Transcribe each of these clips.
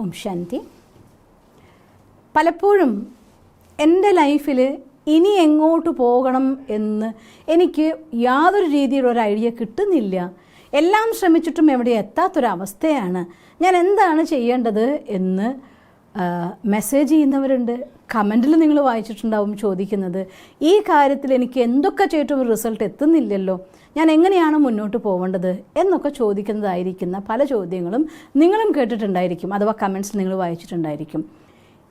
ഓം ശാന്തി. പലപ്പോഴും എൻ്റെ ലൈഫിൽ ഇനി എങ്ങോട്ട് പോകണം എന്ന് എനിക്ക് യാതൊരു രീതിയിലൊരു ഐഡിയ കിട്ടുന്നില്ല. എല്ലാം ശ്രമിച്ചിട്ടും എവിടെ എത്താത്തൊരവസ്ഥയാണ്. ഞാൻ എന്താണ് ചെയ്യേണ്ടത് എന്ന് മെസ്സേജ് ചെയ്യുന്നവരുണ്ട്. കമൻറ്റിൽ നിങ്ങൾ വായിച്ചിട്ടുണ്ടാവും ചോദിക്കുന്നത്, ഈ കാര്യത്തിൽ എനിക്ക് എന്തൊക്കെ ചെയ്തിട്ടും റിസൾട്ട് എത്തുന്നില്ലല്ലോ, ഞാൻ എങ്ങനെയാണ് മുന്നോട്ട് പോകേണ്ടത് എന്നൊക്കെ ചോദിക്കുന്നതായിരിക്കുന്ന പല ചോദ്യങ്ങളും നിങ്ങളും കേട്ടിട്ടുണ്ടായിരിക്കും, അഥവാ കമൻറ്റ്സ് നിങ്ങൾ വായിച്ചിട്ടുണ്ടായിരിക്കും.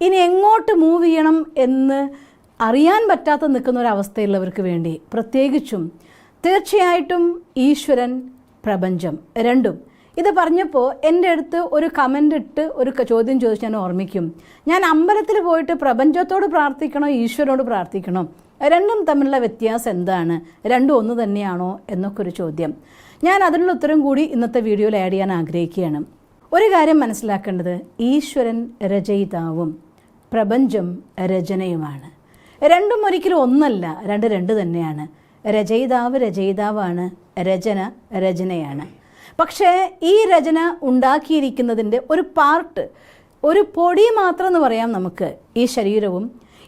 ഇനി എങ്ങോട്ട് മൂവ് ചെയ്യണം എന്ന് അറിയാൻ പറ്റാത്ത നിൽക്കുന്ന ഒരവസ്ഥയുള്ളവർക്ക് വേണ്ടി പ്രത്യേകിച്ചും തീർച്ചയായിട്ടും ഈശ്വരൻ, പ്രപഞ്ചം രണ്ടും. ഇത് പറഞ്ഞപ്പോൾ എൻ്റെ അടുത്ത് ഒരു കമൻ്റ് ഇട്ട് ഒരു ചോദ്യം ചോദിച്ച് ഞാൻ ഓർമ്മിക്കും, ഞാൻ അമ്പലത്തിൽ പോയിട്ട് പ്രപഞ്ചത്തോട് പ്രാർത്ഥിക്കണോ ഈശ്വരനോട് പ്രാർത്ഥിക്കണോ, രണ്ടും തമ്മിലുള്ള വ്യത്യാസം എന്താണ്, രണ്ടും ഒന്ന് തന്നെയാണോ എന്നൊക്കെ ഒരു ചോദ്യം. ഞാൻ അതിനുള്ള ഉത്തരം കൂടി ഇന്നത്തെ വീഡിയോയിൽ ആഡ് ചെയ്യാൻ ആഗ്രഹിക്കുകയാണ്. ഒരു കാര്യം മനസ്സിലാക്കേണ്ടത്, ഈശ്വരൻ രചയിതാവും പ്രപഞ്ചം രചനയുമാണ്. രണ്ടും ഒരിക്കലും ഒന്നല്ല, രണ്ട് തന്നെയാണ്. രചയിതാവ് രചയിതാവാണ്, രചന രചനയാണ്. പക്ഷേ ഈ രചന ഉണ്ടാക്കിയിരിക്കുന്നതിൻ്റെ ഒരു പാർട്ട്, ഒരു പൊടി മാത്രം എന്ന് പറയാം നമുക്ക്, ഈ ശരീരവും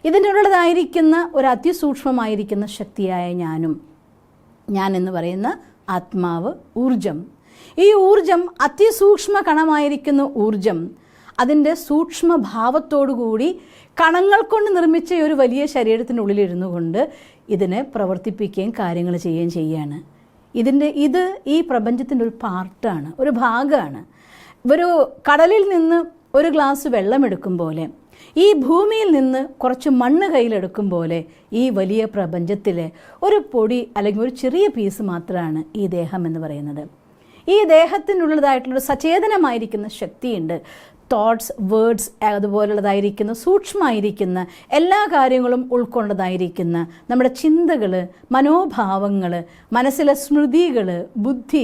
ഇതിൻ്റെ ഉള്ളതായിരിക്കുന്ന ഒരു അതിസൂക്ഷ്മമായിരിക്കുന്ന ശക്തിയായ ഞാൻ എന്ന് പറയുന്ന ആത്മാവ്, ഊർജം. ഈ ഊർജം, അതിസൂക്ഷ്മ കണമായിരിക്കുന്ന ഊർജം, അതിൻ്റെ സൂക്ഷ്മഭാവത്തോടുകൂടി കണങ്ങൾ കൊണ്ട് നിർമ്മിച്ച ഒരു വലിയ ശരീരത്തിനുള്ളിലിരുന്നു കൊണ്ട് ഇതിനെ പ്രവർത്തിപ്പിക്കുകയും കാര്യങ്ങൾ ചെയ്യുകയും ചെയ്യുകയാണ്. ഇത് ഈ പ്രപഞ്ചത്തിൻ്റെ ഒരു പാർട്ടാണ്, ഒരു ഭാഗമാണ്. ഒരു കടലിൽ നിന്ന് ഒരു ഗ്ലാസ് വെള്ളമെടുക്കും പോലെ, ഈ ഭൂമിയിൽ നിന്ന് കുറച്ച് മണ്ണ് കയ്യിലെടുക്കും പോലെ, ഈ വലിയ പ്രപഞ്ചത്തിലെ ഒരു പൊടി അല്ലെങ്കിൽ ഒരു ചെറിയ പീസ് മാത്രമാണ് ഈ ദേഹം എന്ന് പറയുന്നത്. ഈ ദേഹത്തിനുള്ളതായിട്ടുള്ളൊരു സചേതനമായിരിക്കുന്ന ശക്തിയുണ്ട്. തോട്ട്സ്, വേർഡ്സ്, അതുപോലുള്ളതായിരിക്കുന്ന സൂക്ഷ്മമായിരിക്കുന്ന എല്ലാ കാര്യങ്ങളും ഉൾക്കൊണ്ടതായിരിക്കുന്ന നമ്മുടെ ചിന്തകൾ, മനോഭാവങ്ങൾ, മനസ്സിലെ സ്മൃതികൾ, ബുദ്ധി,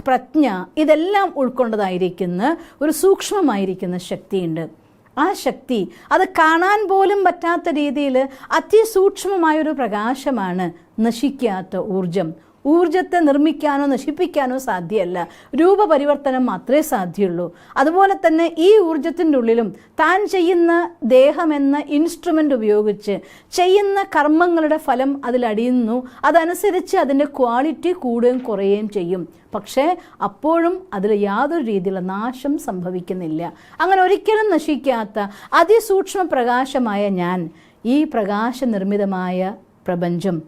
പ്രജ്ഞ, ഇതെല്ലാം ഉൾക്കൊണ്ടതായിരിക്കുന്ന ഒരു സൂക്ഷ്മമായിരിക്കുന്ന ശക്തിയുണ്ട്. ആ ശക്തി, അത് കാണാൻ പോലും പറ്റാത്ത രീതിയിൽ അതിസൂക്ഷ്മമായൊരു പ്രകാശമാണ് നശിക്കാത്ത ഊർജം. ഊർജത്തെ നിർമ്മിക്കാനോ നശിപ്പിക്കാനോ സാധ്യമല്ല, രൂപപരിവർത്തനം മാത്രമേ സാധ്യമുള്ളൂ. അതുപോലെ തന്നെ ഈ ഊർജത്തിൻ്റെ ഉള്ളിലും താൻ ചെയ്യുന്ന ദേഹമെന്ന ഇൻസ്ട്രുമെൻ്റ് ഉപയോഗിച്ച് ചെയ്യുന്ന കർമ്മങ്ങളുടെ ഫലം അതിലടിയുന്നു. അതനുസരിച്ച് അതിൻ്റെ ക്വാളിറ്റി കൂടുകയും കുറയുകയും ചെയ്യും. പക്ഷേ അപ്പോഴും അതിൽ യാതൊരു രീതിയിലുള്ള നാശം സംഭവിക്കുന്നില്ല. അങ്ങനെ ഒരിക്കലും നശിക്കാത്ത അതിസൂക്ഷ്മ പ്രകാശമായ ഞാൻ, ഈ പ്രകാശ നിർമ്മിതമായ പ്രപഞ്ചം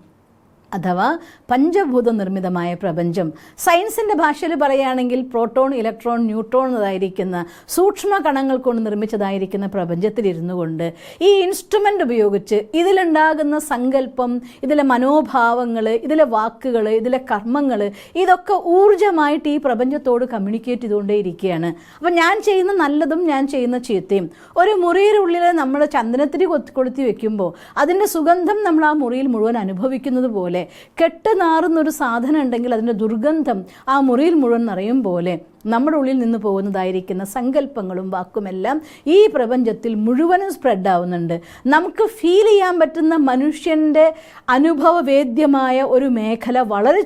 അഥവാ പഞ്ചഭൂത നിർമ്മിതമായ പ്രപഞ്ചം, സയൻസിൻ്റെ ഭാഷയിൽ പറയുകയാണെങ്കിൽ പ്രോട്ടോൺ, ഇലക്ട്രോൺ, ന്യൂട്രോൺ എന്നതായിരിക്കുന്ന സൂക്ഷ്മ കണങ്ങൾ കൊണ്ട് നിർമ്മിച്ചതായിരിക്കുന്ന പ്രപഞ്ചത്തിലിരുന്നു കൊണ്ട് ഈ ഇൻസ്ട്രുമെൻ്റ് ഉപയോഗിച്ച് ഇതിലുണ്ടാകുന്ന സങ്കല്പം, ഇതിലെ മനോഭാവങ്ങൾ, ഇതിലെ വാക്കുകൾ, ഇതിലെ കർമ്മങ്ങൾ, ഇതൊക്കെ ഊർജ്ജമായിട്ട് ഈ പ്രപഞ്ചത്തോട് കമ്മ്യൂണിക്കേറ്റ് ചെയ്തുകൊണ്ടേയിരിക്കുകയാണ്. അപ്പം ഞാൻ ചെയ്യുന്ന നല്ലതും ഞാൻ ചെയ്യുന്ന ചീത്തയും, ഒരു മുറിയിലുള്ളിൽ നമ്മൾ ചന്ദനത്തിരി കൊളുത്തി വെക്കുമ്പോൾ അതിൻ്റെ സുഗന്ധം നമ്മൾ ആ മുറിയിൽ മുഴുവൻ അനുഭവിക്കുന്നത് പോലെ, കെട്ടുനാറുന്നൊരു സാധനം ഉണ്ടെങ്കിൽ അതിൻ്റെ ദുർഗന്ധം ആ മുറിയിൽ മുഴുവൻ നിറയും പോലെ നമ്മുടെ ഉള്ളിൽ നിന്ന് പോകുന്നതായിരിക്കുന്ന സങ്കല്പങ്ങളും വാക്കുമെല്ലാം ഈ പ്രപഞ്ചത്തിൽ മുഴുവനും സ്പ്രെഡ് ആവുന്നുണ്ട്. നമുക്ക് ഫീൽ ചെയ്യാൻ പറ്റുന്ന മനുഷ്യൻ്റെ അനുഭവവേദ്യമായ ഒരു മേഖല വളരെ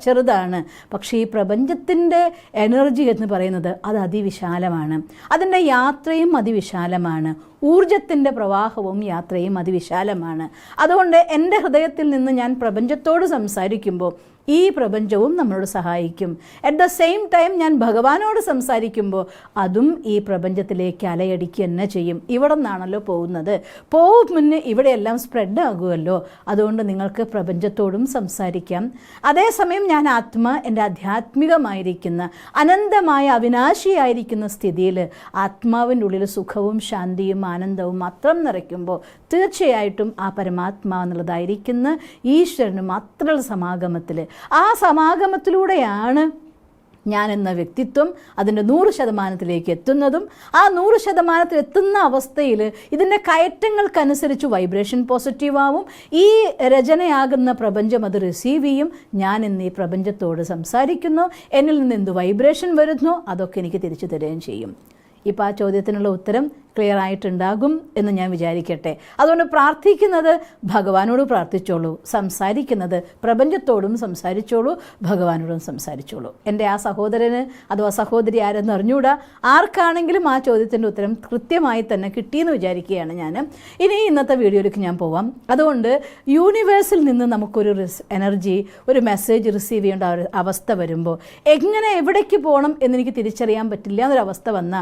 ചെറുതാണ്. പക്ഷേ ഈ പ്രപഞ്ചത്തിൻ്റെ എനർജി എന്ന് പറയുന്നത് അത് അതിവിശാലമാണ്. അതിൻ്റെ യാത്രയും അതിവിശാലമാണ്. ഊർജത്തിൻ്റെ പ്രവാഹവും യാത്രയും അതിവിശാലമാണ്. അതുകൊണ്ട് എൻ്റെ ഹൃദയത്തിൽ നിന്ന് ഞാൻ പ്രപഞ്ചത്തോട് സംസാരിക്കുമ്പോൾ ഈ പ്രപഞ്ചവും നമ്മളോട് സഹായിക്കും. അറ്റ് ദ സെയിം ടൈം ഞാൻ ഭഗവാനോട് സംസാരിക്കുമ്പോൾ അതും ഈ പ്രപഞ്ചത്തിലേക്ക് അലയടിക്കുക തന്നെ ചെയ്യും. ഇവിടെ നിന്നാണല്ലോ പോകുന്നത്, മുന്നേ ഇവിടെയെല്ലാം സ്പ്രെഡ് ആകുമല്ലോ. അതുകൊണ്ട് നിങ്ങൾക്ക് പ്രപഞ്ചത്തോടും സംസാരിക്കാം. അതേസമയം ഞാൻ എൻ്റെ ആധ്യാത്മികമായിരിക്കുന്ന അനന്തമായ അവിനാശിയായിരിക്കുന്ന സ്ഥിതിയിൽ ആത്മാവിൻ്റെ ഉള്ളിൽ സുഖവും ശാന്തിയും ആനന്ദവും മാത്രം നിറയ്ക്കുമ്പോൾ തീർച്ചയായിട്ടും ആ പരമാത്മാ എന്നുള്ളതായിരിക്കുന്ന ഈശ്വരന് മാത്രമുള്ള സമാഗമത്തിൽ, ആ സമാഗമത്തിലൂടെയാണ് ഞാൻ എന്ന വ്യക്തിത്വം അതിൻ്റെ 100% എത്തുന്നതും ആ 100% എത്തുന്ന അവസ്ഥയിൽ ഇതിൻ്റെ കയറ്റങ്ങൾക്കനുസരിച്ച് വൈബ്രേഷൻ പോസിറ്റീവാവും. ഈ രചനയാകുന്ന പ്രപഞ്ചം അത് റിസീവ് ചെയ്യും. ഞാൻ ഇന്ന് ഈ പ്രപഞ്ചത്തോട് സംസാരിക്കുന്നു, എന്നിൽ നിന്ന് എന്ത് വൈബ്രേഷൻ വരുന്നോ അതൊക്കെ എനിക്ക് തിരിച്ചു തരുകയും ചെയ്യും. ഇപ്പോൾ ആ ചോദ്യത്തിനുള്ള ഉത്തരം ക്ലിയർ ആയിട്ടുണ്ടാകും എന്ന് ഞാൻ വിചാരിക്കട്ടെ. അതുകൊണ്ട് പ്രാർത്ഥിക്കുന്നത് ഭഗവാനോട് പ്രാർത്ഥിച്ചോളൂ, സംസാരിക്കുന്നത് പ്രപഞ്ചത്തോടും സംസാരിച്ചോളൂ, ഭഗവാനോടും സംസാരിച്ചോളൂ. എൻ്റെ ആ സഹോദരന് അഥവാ സഹോദരി ആരെന്ന് അറിഞ്ഞുകൂടാ. ആർക്കാണെങ്കിലും ആ ചോദ്യത്തിൻ്റെ ഉത്തരം കൃത്യമായി തന്നെ കിട്ടിയെന്ന് വിചാരിക്കുകയാണ് ഞാൻ. ഇനി ഇന്നത്തെ വീഡിയോയിലേക്ക് ഞാൻ പോവാം. അതുകൊണ്ട് യൂണിവേഴ്സിൽ നിന്ന് നമുക്കൊരു എനർജി, ഒരു മെസ്സേജ് റിസീവ് ചെയ്യേണ്ട ഒരു അവസ്ഥ വരുമ്പോൾ എങ്ങനെ എവിടേക്ക് പോകണം എന്നെനിക്ക് തിരിച്ചറിയാൻ പറ്റില്ല എന്നൊരവസ്ഥ വന്ന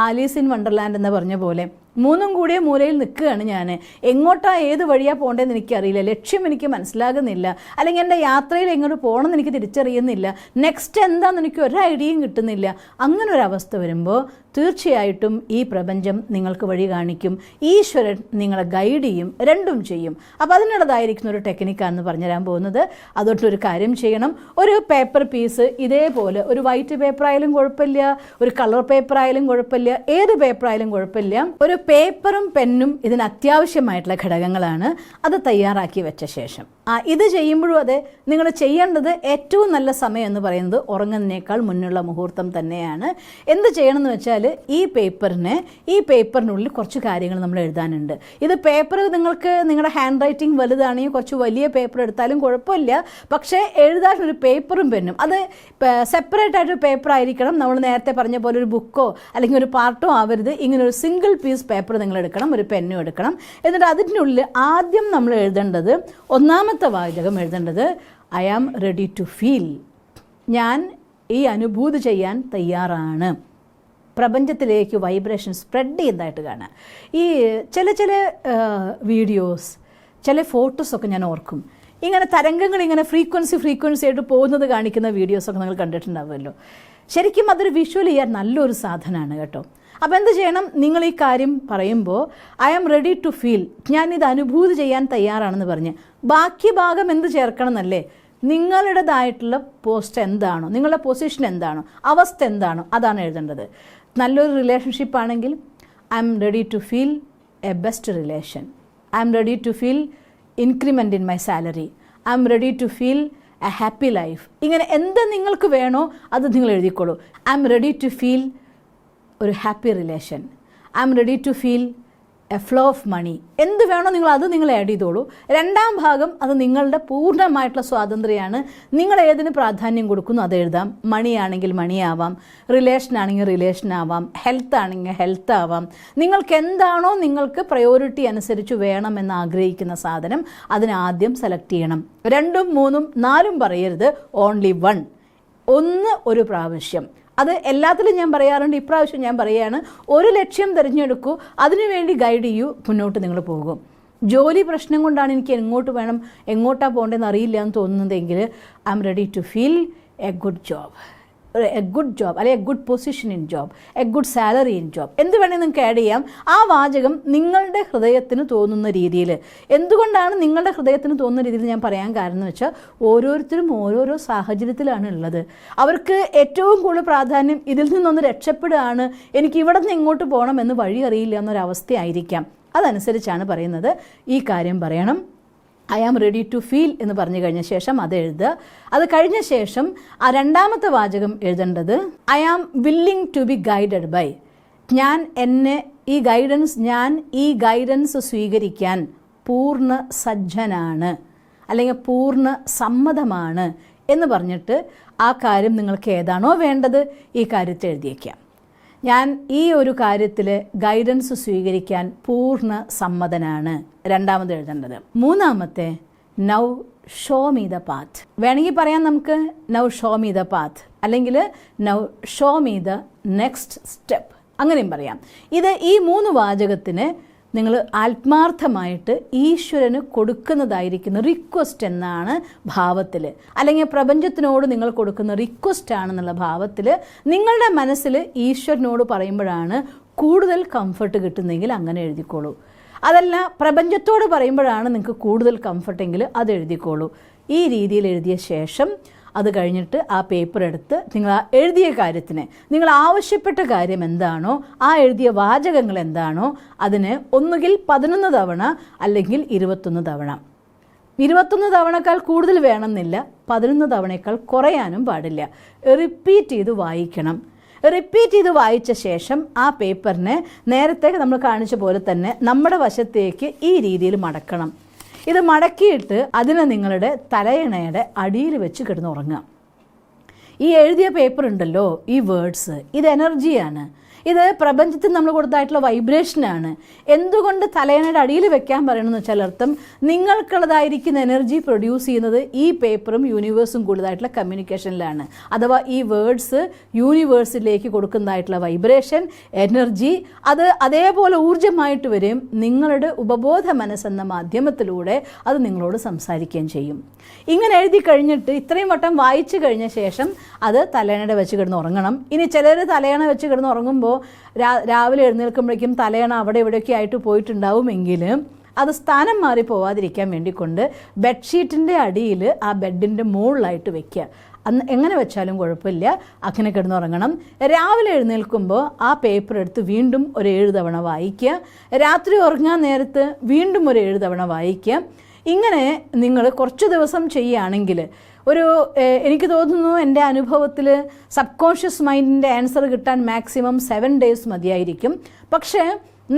ആലീസ് ഇൻ വണ്ടർലാൻഡ് എന്ന് പറഞ്ഞ പോലെ മൂന്നും കൂടിയ മൂലയിൽ നിൽക്കുകയാണ് ഞാൻ. എങ്ങോട്ടാ ഏത് വഴിയാണ് പോകേണ്ടതെന്ന് എനിക്കറിയില്ല, ലക്ഷ്യം എനിക്ക് മനസ്സിലാകുന്നില്ല, അല്ലെങ്കിൽ എൻ്റെ യാത്രയിൽ എങ്ങോട്ട് പോകണമെന്ന് എനിക്ക് തിരിച്ചറിയുന്നില്ല, നെക്സ്റ്റ് എന്താണെന്ന് എനിക്ക് ഒരു ഐഡിയയും കിട്ടുന്നില്ല. അങ്ങനെ ഒരു അവസ്ഥ വരുമ്പോൾ തീർച്ചയായിട്ടും ഈ പ്രപഞ്ചം നിങ്ങൾക്ക് വഴി കാണിക്കും, ഈശ്വരൻ നിങ്ങളെ ഗൈഡ് ചെയ്യും, രണ്ടും ചെയ്യും. അപ്പോൾ അതിനുള്ളതായിരിക്കുന്ന ഒരു ടെക്നിക്കാണെന്ന് പറഞ്ഞുതരാൻ പോകുന്നത്. അതുകൊണ്ടൊരു കാര്യം ചെയ്യണം. ഒരു പേപ്പർ പീസ് ഇതേപോലെ, ഒരു വൈറ്റ് പേപ്പർ ആയാലും കുഴപ്പമില്ല, ഒരു കളർ പേപ്പർ ആയാലും കുഴപ്പമില്ല, ഏത് പേപ്പർ ആയാലും കുഴപ്പമില്ല, ഒരു പേപ്പറും പെന്നും ഇതിന് അത്യാവശ്യമായിട്ടുള്ള ഘടകങ്ങളാണ്. അത് തയ്യാറാക്കി വെച്ച ശേഷം ഇത് ചെയ്യുമ്പോഴും അതെ, നിങ്ങൾ ചെയ്യേണ്ടത് ഏറ്റവും നല്ല സമയം എന്ന് പറയുന്നത് ഉറങ്ങുന്നതിനേക്കാൾ മുന്നുള്ള മുഹൂർത്തം തന്നെയാണ്. എന്ത് ചെയ്യണമെന്ന് വെച്ചാൽ ഈ പേപ്പറിനുള്ളിൽ കുറച്ച് കാര്യങ്ങൾ നമ്മൾ എഴുതാനുണ്ട്. ഇത് പേപ്പർ നിങ്ങൾക്ക് നിങ്ങളുടെ ഹാൻഡ് റൈറ്റിംഗ് വലുതാണെങ്കിൽ കുറച്ച് വലിയ പേപ്പർ എടുത്താലും കുഴപ്പമില്ല. പക്ഷേ എഴുതാനൊരു പേപ്പറും പെന്നും അത് സെപ്പറേറ്റ് ആയിട്ടൊരു പേപ്പർ ആയിരിക്കണം. നമ്മൾ നേരത്തെ പറഞ്ഞ പോലെ ഒരു ബുക്കോ അല്ലെങ്കിൽ ഒരു പാർട്ടോ ആവരുത്. ഇങ്ങനെ ഒരു സിംഗിൾ പീസ് പേപ്പർ നിങ്ങൾ എടുക്കണം, ഒരു പെന്നും എടുക്കണം. എന്നിട്ട് അതിനുള്ളിൽ ആദ്യം നമ്മൾ എഴുതേണ്ടത്, ഒന്നാമത്തെ വാചകം എഴുതേണ്ടത് I am ready to feel. ഞാൻ ഈ അനുഭൂതി ചെയ്യാൻ തയ്യാറാണ്. പ്രപഞ്ചത്തിലേക്ക് വൈബ്രേഷൻ സ്പ്രെഡ് ചെയ്യുന്നതായിട്ട് കാണാം. ഈ ചില വീഡിയോസ്, ചില ഫോട്ടോസൊക്കെ ഞാൻ ഓർക്കും. ഇങ്ങനെ തരംഗങ്ങൾ ഇങ്ങനെ ഫ്രീക്വൻസി ആയിട്ട് പോകുന്നത് കാണിക്കുന്ന വീഡിയോസൊക്കെ നിങ്ങൾ കണ്ടിട്ടുണ്ടാവുമല്ലോ. ശരിക്കും അതൊരു വിഷ്വൽ ചെയ്യാൻ നല്ലൊരു സാധനമാണ് കേട്ടോ. അപ്പോൾ എന്ത് ചെയ്യണം, നിങ്ങൾ ഈ കാര്യം പറയുമ്പോൾ I am ready to feel, ഞാനിത് അനുഭൂതി ചെയ്യാൻ തയ്യാറാണെന്ന് പറഞ്ഞ് ബാക്കി ഭാഗം എന്ത് ചേർക്കണം എന്നല്ലേ, നിങ്ങളുടേതായിട്ടുള്ള പോസ്റ്റ് എന്താണോ, നിങ്ങളുടെ പൊസിഷൻ എന്താണോ, അവസ്ഥ എന്താണോ അതാണ് എഴുതേണ്ടത്. നല്ലൊരു റിലേഷൻഷിപ്പ് ആണെങ്കിൽ I am ready to feel a best relation, I am ready to feel increment in my salary, I am ready to feel a happy life. ഇങ്ങനെ എന്ത് നിങ്ങൾക്ക് വേണോ അത് നിങ്ങൾ എഴുതിക്കോളൂ. I am ready to feel ഒരു happy relation, I am ready to feel a flow of money. എന്ത് വേണോ നിങ്ങൾ ആഡ് ചെയ്തോളൂ. രണ്ടാം ഭാഗം അത് നിങ്ങളുടെ പൂർണ്ണമായിട്ടുള്ള സ്വാതന്ത്ര്യമാണ്. നിങ്ങൾ ഏതിന് പ്രാധാന്യം കൊടുക്കുന്നു അത് എഴുതാം. മണിയാണെങ്കിൽ മണിയാവാം, റിലേഷനാണെങ്കിൽ റിലേഷൻ ആവാം, ഹെൽത്ത് ആണെങ്കിൽ ഹെൽത്ത് ആവാം. നിങ്ങൾക്ക് എന്താണോ നിങ്ങൾക്ക് പ്രയോറിറ്റി അനുസരിച്ച് വേണമെന്ന് ആഗ്രഹിക്കുന്ന സാധനം അതിനാദ്യം സെലക്ട് ചെയ്യണം. 2, 3, 4 പറയരുത്, ഓൺലി 1. ഒരു പ്രാവശ്യം. അത് എല്ലാത്തിലും ഞാൻ പറയാറുണ്ട്, ഇപ്രാവശ്യം ഞാൻ പറയുകയാണ്, ഒരു ലക്ഷ്യം തിരഞ്ഞെടുക്കൂ, അതിനുവേണ്ടി ഗൈഡ് ചെയ്യൂ, മുന്നോട്ട് നിങ്ങൾ പോകും. ജോലി പ്രശ്നം കൊണ്ടാണ് എനിക്ക് എങ്ങോട്ടാണ് പോകേണ്ടതെന്ന് അറിയില്ല എന്ന് തോന്നുന്നതെങ്കിൽ I am ready to feel a good job അല്ലെങ്കിൽ a good position in job, a good salary in job, എന്ത് വേണമെങ്കിൽ നിങ്ങൾക്ക് ആഡ് ചെയ്യാം. ആ വാചകം നിങ്ങളുടെ ഹൃദയത്തിന് തോന്നുന്ന രീതിയിൽ. എന്തുകൊണ്ടാണ് നിങ്ങളുടെ ഹൃദയത്തിന് തോന്നുന്ന രീതിയിൽ ഞാൻ പറയാൻ കാരണം എന്ന് വെച്ചാൽ ഓരോരുത്തരും ഓരോരോ സാഹചര്യത്തിലാണ് ഉള്ളത്. അവർക്ക് ഏറ്റവും കൂടുതൽ പ്രാധാന്യം ഇതിൽ നിന്നൊന്ന് രക്ഷപ്പെടുകയാണ്, എനിക്ക് ഇവിടെ നിന്ന് എങ്ങോട്ട് പോകണം എന്ന് വഴി അറിയില്ല എന്നൊരവസ്ഥയായിരിക്കാം. അതനുസരിച്ചാണ് പറയുന്നത്. ഈ കാര്യം പറയണം. I am ready to feel എന്ന് പറഞ്ഞു കഴിഞ്ഞ ശേഷം അത് എഴുതുക. അത് കഴിഞ്ഞ ശേഷം ആ രണ്ടാമത്തെ വാചകം എഴുതേണ്ടത് I am willing to be guided by. ഞാൻ ഈ ഗൈഡൻസ് സ്വീകരിക്കാൻ പൂർണ്ണ സജ്ജനാണ് അല്ലെങ്കിൽ പൂർണ്ണ സമ്മതമാണ് എന്ന് പറഞ്ഞിട്ട് ആ കാര്യം നിങ്ങൾക്ക് ഏതാണോ വേണ്ടത് ഈ കാര്യത്തെ എഴുതിയേക്കാം. ഞാൻ ഈ ഒരു കാര്യത്തിൽ ഗൈഡൻസ് സ്വീകരിക്കാൻ പൂർണ്ണ സമ്മതനാണ്, രണ്ടാമത് എഴുതേണ്ടത്. മൂന്നാമത്തെ now show me the path. വേണമെങ്കിൽ പറയാം നമുക്ക് now show me the path, അല്ലെങ്കിൽ now show me the next step, അങ്ങനെയും പറയാം. ഈ 3 വാചകത്തിന് നിങ്ങൾ ആത്മാർത്ഥമായിട്ട് ഈശ്വരന് കൊടുക്കുന്നതായിരിക്കുന്ന റിക്വസ്റ്റ് എന്നാണ് ഭാവത്തിൽ, അല്ലെങ്കിൽ പ്രപഞ്ചത്തിനോട് നിങ്ങൾ കൊടുക്കുന്ന റിക്വസ്റ്റ് ആണെന്നുള്ള ഭാവത്തിൽ നിങ്ങളുടെ മനസ്സിൽ ഈശ്വരനോട് പറയുമ്പോഴാണ് കൂടുതൽ കംഫർട്ട് കിട്ടുന്നെങ്കിൽ അങ്ങനെ എഴുതിക്കോളൂ. അതല്ല പ്രപഞ്ചത്തോട് പറയുമ്പോഴാണ് നിങ്ങൾക്ക് കൂടുതൽ കംഫർട്ടെങ്കിൽ അത് എഴുതിക്കോളൂ. ഈ രീതിയിൽ എഴുതിയ ശേഷം അത് കഴിഞ്ഞിട്ട് ആ പേപ്പർ എടുത്ത് നിങ്ങൾ ആ എഴുതിയ കാര്യത്തിന്, നിങ്ങൾ ആവശ്യപ്പെട്ട കാര്യം എന്താണോ, ആ എഴുതിയ വാചകങ്ങൾ എന്താണോ, അതിന് ഒന്നുകിൽ 11 തവണ അല്ലെങ്കിൽ 21 തവണ. 21 തവണക്കാൾ കൂടുതൽ വേണമെന്നില്ല, 11 തവണയേക്കാൾ കുറയാനും പാടില്ല. റിപ്പീറ്റ് ചെയ്ത് വായിക്കണം. റിപ്പീറ്റ് ചെയ്ത് വായിച്ച ശേഷം ആ പേപ്പറിനെ നേരത്തെ നമ്മൾ കാണിച്ച പോലെ തന്നെ നമ്മുടെ വശത്തേക്ക് ഈ രീതിയിൽ മടക്കണം. ഇത് മടക്കിയിട്ട് അതിനെ നിങ്ങളുടെ തലയിണയുടെ അടിയിൽ വെച്ച് കിടന്നുറങ്ങുക. ഈ എഴുതിയ പേപ്പർ ഉണ്ടല്ലോ, ഈ വേർഡ്സ്, ഇത് എനർജിയാണ്. ഇത് പ്രപഞ്ചത്തിൽ നമ്മൾ കൊടുത്തായിട്ടുള്ള വൈബ്രേഷനാണ്. എന്തുകൊണ്ട് തലയണയുടെ അടിയിൽ വെക്കാൻ പറയണമെന്ന് വെച്ചാൽ അർത്ഥം നിങ്ങൾക്കുള്ളതായിരിക്കുന്ന എനർജി പ്രൊഡ്യൂസ് ചെയ്യുന്നത് ഈ പേപ്പറും യൂണിവേഴ്സും കൂടുതലായിട്ടുള്ള കമ്മ്യൂണിക്കേഷനിലാണ്. അഥവാ ഈ വേർഡ്സ് യൂണിവേഴ്സിലേക്ക് കൊടുക്കുന്നതായിട്ടുള്ള വൈബ്രേഷൻ, എനർജി, അത് അതേപോലെ ഊർജ്ജമായിട്ട് വരും. നിങ്ങളുടെ ഉപബോധ മനസ്സെന്ന മാധ്യമത്തിലൂടെ അത് നിങ്ങളോട് സംസാരിക്കുകയും ചെയ്യും. ഇങ്ങനെ എഴുതി കഴിഞ്ഞിട്ട് ഇത്രയും വട്ടം വായിച്ചു കഴിഞ്ഞ ശേഷം അത് തലയണയുടെ വെച്ച് കിടന്ന് ഉറങ്ങണം. ഇനി ചിലർ തലയണ വെച്ച് കിടന്ന് ഉറങ്ങുമ്പോൾ രാവിലെ എഴുന്നേൽക്കുമ്പോഴേക്കും തലയണ അവിടെ ഇവിടെയൊക്കെ ആയിട്ട് പോയിട്ടുണ്ടാവുമെങ്കിലും അത് സ്ഥാനം മാറി പോവാതിരിക്കാൻ വേണ്ടിക്കൊണ്ട് ബെഡ്ഷീറ്റിൻ്റെ അടിയിൽ ആ ബെഡിൻ്റെ മുകളിലായിട്ട് വെക്കുക. അന്ന് എങ്ങനെ വെച്ചാലും കുഴപ്പമില്ല, അങ്ങനെ കിടന്നുറങ്ങണം. രാവിലെ എഴുന്നേൽക്കുമ്പോൾ ആ പേപ്പർ എടുത്ത് വീണ്ടും ഒരു 7 തവണ വായിക്കുക. രാത്രി ഉറങ്ങാൻ നേരത്ത് വീണ്ടും ഒരു 7 തവണ വായിക്കുക. ഇങ്ങനെ നിങ്ങൾ കുറച്ച് ദിവസം ചെയ്യുകയാണെങ്കിൽ എനിക്ക് തോന്നുന്നു എൻ്റെ അനുഭവത്തിൽ സബ് കോൺഷ്യസ് മൈൻഡിൻ്റെ ആൻസർ കിട്ടാൻ മാക്സിമം 7 ഡേയ്സ് മതിയായിരിക്കും. പക്ഷേ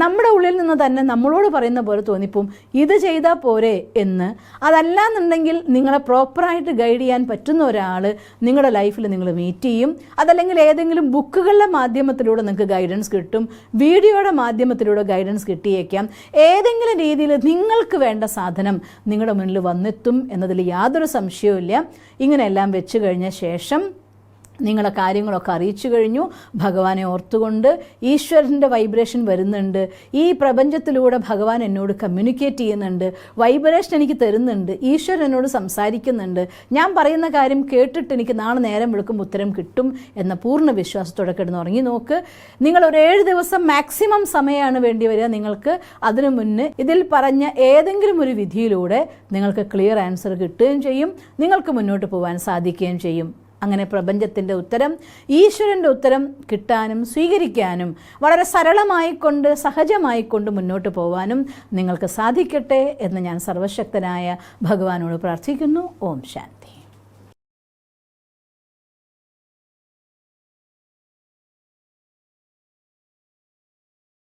നമ്മുടെ ഉള്ളിൽ നിന്ന് തന്നെ നമ്മളോട് പറയുന്ന പോലെ തോന്നിപ്പോവും ഇത് ചെയ്താൽ പോരെ എന്ന്. അതല്ലാന്നുണ്ടെങ്കിൽ നിങ്ങളെ പ്രോപ്പറായിട്ട് ഗൈഡ് ചെയ്യാൻ പറ്റുന്ന ഒരാൾ നിങ്ങളുടെ ലൈഫിൽ നിങ്ങൾ മീറ്റ് ചെയ്യും. അതല്ലെങ്കിൽ ഏതെങ്കിലും ബുക്കുകളുടെ മാധ്യമത്തിലൂടെ നിങ്ങൾക്ക് ഗൈഡൻസ് കിട്ടും, വീഡിയോയുടെ മാധ്യമത്തിലൂടെ ഗൈഡൻസ് കിട്ടിയേക്കാം. ഏതെങ്കിലും രീതിയിൽ നിങ്ങൾക്ക് വേണ്ട സാധനം നിങ്ങളുടെ മുന്നിൽ വന്നെത്തും എന്നതിൽ യാതൊരു സംശയവുമില്ല. ഇങ്ങനെയെല്ലാം വെച്ച് കഴിഞ്ഞ ശേഷം നിങ്ങളെ കാര്യങ്ങളൊക്കെ അറിയിച്ചു കഴിഞ്ഞു. ഭഗവാനെ ഓർത്തുകൊണ്ട് ഈശ്വരൻ്റെ വൈബ്രേഷൻ വരുന്നുണ്ട്, ഈ പ്രപഞ്ചത്തിലൂടെ ഭഗവാൻ എന്നോട് കമ്മ്യൂണിക്കേറ്റ് ചെയ്യുന്നുണ്ട്, വൈബ്രേഷൻ എനിക്ക് തരുന്നുണ്ട്, ഈശ്വരൻ എന്നോട് സംസാരിക്കുന്നുണ്ട്, ഞാൻ പറയുന്ന കാര്യം കേട്ടിട്ട് എനിക്ക് നാളെ നേരം വെളുക്കുമ്പോൾ ഉത്തരം കിട്ടും എന്ന പൂർണ്ണ വിശ്വാസത്തോടെ കിടന്ന് ഉറങ്ങി നോക്ക്. നിങ്ങൾ ഒരു 7 ദിവസം മാക്സിമം സമയമാണ് വേണ്ടി വരിക. നിങ്ങൾക്ക് അതിനു മുന്നേ ഇതിൽ പറഞ്ഞ ഏതെങ്കിലും ഒരു വിധിയിലൂടെ നിങ്ങൾക്ക് ക്ലിയർ ആൻസർ കിട്ടുകയും ചെയ്യും, നിങ്ങൾക്ക് മുന്നോട്ട് പോകാൻ സാധിക്കുകയും ചെയ്യും. അങ്ങനെ പ്രപഞ്ചത്തിൻ്റെ ഉത്തരം, ഈശ്വരൻ്റെ ഉത്തരം കിട്ടാനും സ്വീകരിക്കാനും വളരെ സരളമായിക്കൊണ്ട് സഹജമായിക്കൊണ്ട് മുന്നോട്ട് പോകാനും നിങ്ങൾക്ക് സാധിക്കട്ടെ എന്ന് ഞാൻ സർവശക്തനായ ഭഗവാനോട് പ്രാർത്ഥിക്കുന്നു. ഓം ശാന്തി.